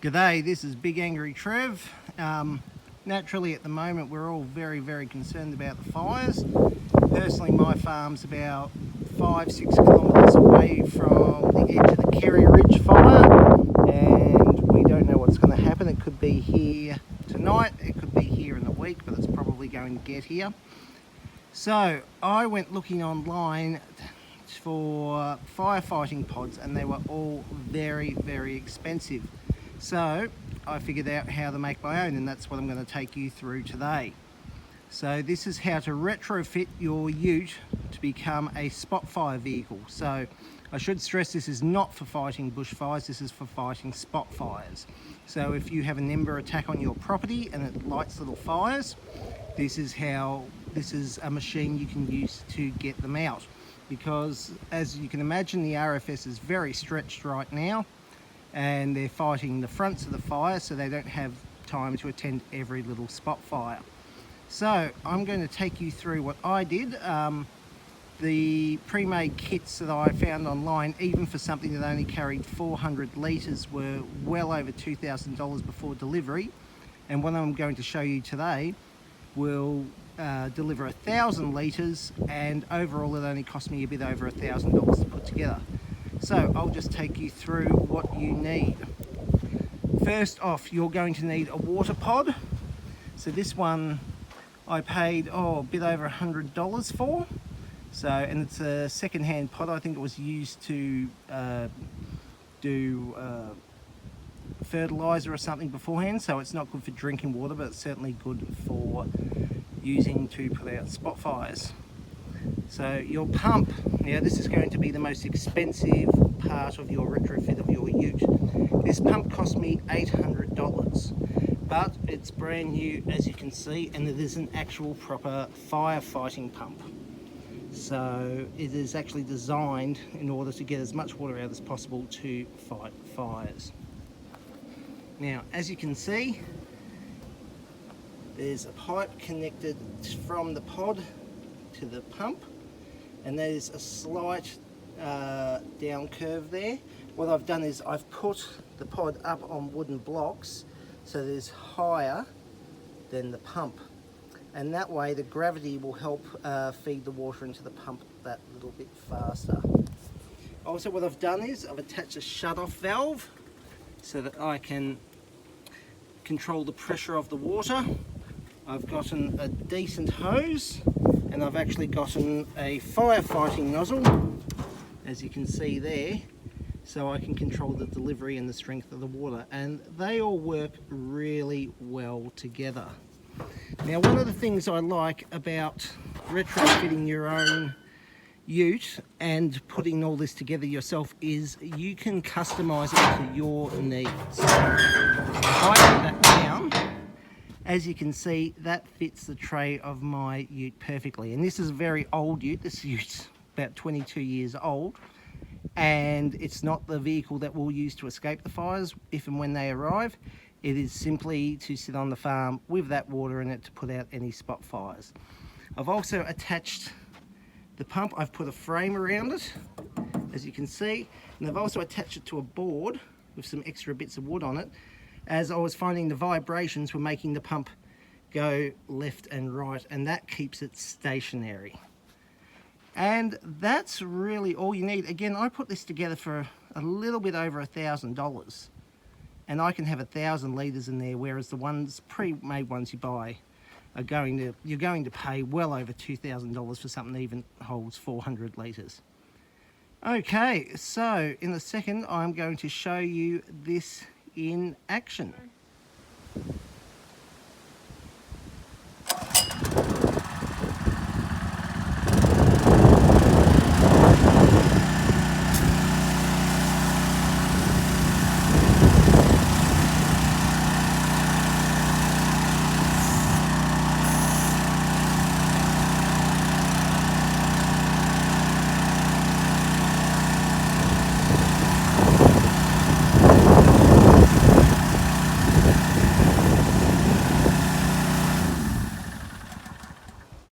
G'day, this is Big Angry Trev. Naturally at the moment we're all very concerned about the fires. Personally my farm's about 5-6 kilometres away from the edge of the Kerry Ridge fire, and we don't know what's going to happen. It could be here tonight, it could be here in a week, but it's probably going to get here. So I went looking online for firefighting pods and they were all very expensive. So I figured out how to make my own, and that's what I'm going to take you through today. So this is how to retrofit your ute to become a spot fire vehicle. So I should stress this is not for fighting bushfires, this is for fighting spot fires. So if you have an ember attack on your property and it lights little fires, this is a machine you can use to get them out. Because as you can imagine, the RFS is very stretched right now and they're fighting the fronts of the fire, so they don't have time to attend every little spot fire. So I'm going to take you through what I did. The pre-made kits that I found online, even for something that only carried 400 litres, were well over $2,000 before delivery, and what I'm going to show you today will deliver 1,000 litres, and overall it only cost me a bit over $1,000 to put together. So I'll just take you through what you need. First off, you're going to need a water pod. So this one I paid a bit over $100 for. So, and it's a second-hand pod. I think it was used to do fertilizer or something beforehand, so it's not good for drinking water, but it's certainly good for using to put out spot fires. So your pump, now this is going to be the most expensive part of your retrofit of your ute. This pump cost me $800, but it's brand new, as you can see, and it is an actual proper firefighting pump. So it is actually designed in order to get as much water out as possible to fight fires. Now, as you can see, there's a pipe connected from the pod to the pump, and there's a slight down curve there. What I've done is I've put the pod up on wooden blocks so that it's higher than the pump, and that way the gravity will help feed the water into the pump that little bit faster. Also, what I've done is I've attached a shut-off valve so that I can control the pressure of the water. I've gotten a decent hose, and I've actually gotten a firefighting nozzle, as you can see there, so I can control the delivery and the strength of the water, and they all work really well together. Now, one of the things I like about retrofitting your own ute and putting all this together yourself is you can customize it to your needs. So if I put that down, as you can see, that fits the tray of my ute perfectly. And this is a very old ute. This ute's about 22 years old, and it's not the vehicle that we'll use to escape the fires if and when they arrive. It is simply to sit on the farm with that water in it to put out any spot fires. I've also attached the pump. I've put a frame around it, as you can see, and I've also attached it to a board with some extra bits of wood on it, as I was finding the vibrations were making the pump go left and right, and that keeps it stationary. And that's really all you need. Again, I put this together for a little bit over $1,000, and I can have 1,000 litres in there, whereas the ones, pre-made ones you buy, you're going to pay well over $2,000 for something that even holds 400 litres. Okay, so in a second I'm going to show you this in action.